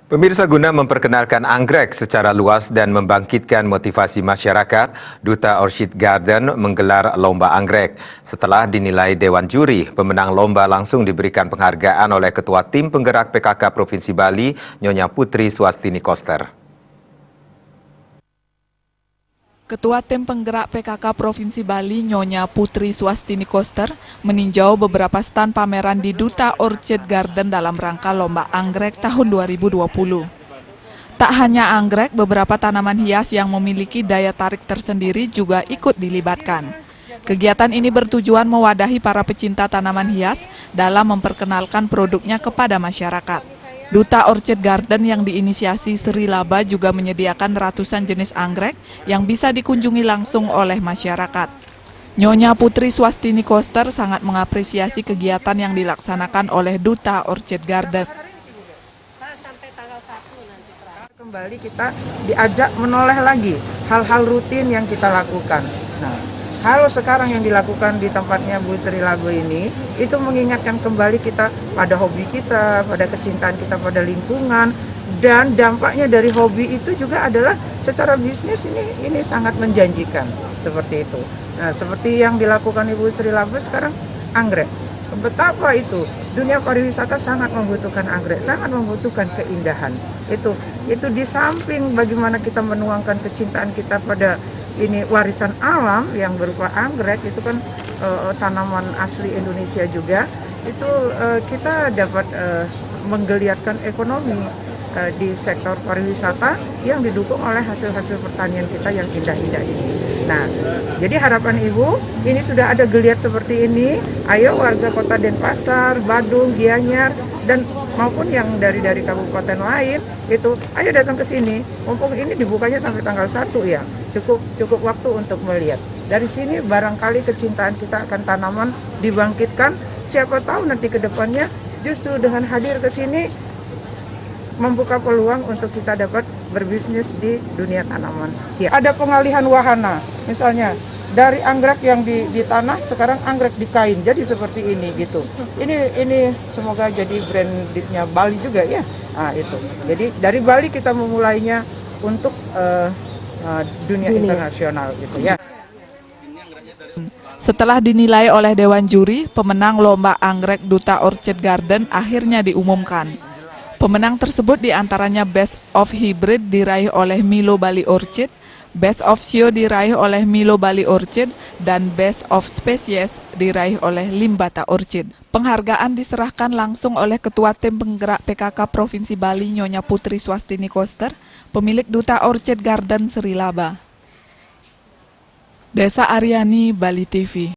Pemirsa, guna memperkenalkan anggrek secara luas dan membangkitkan motivasi masyarakat, Duta Orchid Garden menggelar lomba anggrek. Setelah dinilai Dewan Juri, pemenang lomba langsung diberikan penghargaan oleh Ketua Tim Penggerak PKK Provinsi Bali, Nyonya Putri Swastini Koster. Ketua Tim Penggerak PKK Provinsi Bali, Nyonya Putri Swastini Koster, meninjau beberapa stan pameran di Duta Orchid Garden dalam rangka Lomba Anggrek tahun 2020. Tak hanya anggrek, beberapa tanaman hias yang memiliki daya tarik tersendiri juga ikut dilibatkan. Kegiatan ini bertujuan mewadahi para pecinta tanaman hias dalam memperkenalkan produknya kepada masyarakat. Duta Orchid Garden yang diinisiasi Sri Laba juga menyediakan ratusan jenis anggrek yang bisa dikunjungi langsung oleh masyarakat. Nyonya Putri Swastini Koster sangat mengapresiasi kegiatan yang dilaksanakan oleh Duta Orchid Garden. Kembali kita diajak menoleh lagi hal-hal rutin yang kita lakukan. Nah, kalau sekarang yang dilakukan di tempatnya Bu Sri Laba ini, itu mengingatkan kembali kita pada hobi kita, pada kecintaan kita pada lingkungan, dan dampaknya dari hobi itu juga adalah secara bisnis ini sangat menjanjikan, seperti itu. Nah, seperti yang dilakukan Ibu Sri Laba sekarang, anggrek. Betapa itu dunia pariwisata sangat membutuhkan anggrek, sangat membutuhkan keindahan. Itu di samping bagaimana kita menuangkan kecintaan kita pada ini warisan alam yang berupa anggrek, itu kan tanaman asli Indonesia juga, itu kita dapat menggeliatkan ekonomi di sektor pariwisata yang didukung oleh hasil-hasil pertanian kita yang indah-indah ini. Nah, jadi harapan Ibu, ini sudah ada geliat seperti ini, ayo warga Kota Denpasar, Badung, Gianyar, dan maupun yang dari kabupaten lain, itu ayo datang ke sini. Mumpung ini dibukanya sampai tanggal 1 ya, cukup waktu untuk melihat. Dari sini barangkali kecintaan kita akan tanaman dibangkitkan. Siapa tahu nanti ke depannya justru dengan hadir ke sini membuka peluang untuk kita dapat berbisnis di dunia tanaman. Ya. Ada pengalihan wahana, misalnya dari anggrek yang di tanah, sekarang anggrek di kain, jadi seperti ini gitu. Ini semoga jadi brandnya Bali juga ya. Nah, itu. Jadi dari Bali kita memulainya untuk dunia internasional gitu ya. Setelah dinilai oleh Dewan Juri, pemenang Lomba Anggrek Duta Orchid Garden akhirnya diumumkan. Pemenang tersebut diantaranya Best of Hybrid diraih oleh Milo Bali Orchid, Best of Sio diraih oleh Milo Bali Orchid, dan Best of Species diraih oleh Limbata Orchid. Penghargaan diserahkan langsung oleh Ketua Tim Penggerak PKK Provinsi Bali, Nyonya Putri Swastini Koster, pemilik Duta Orchid Garden Sri Laba. Desa Aryani, Bali TV.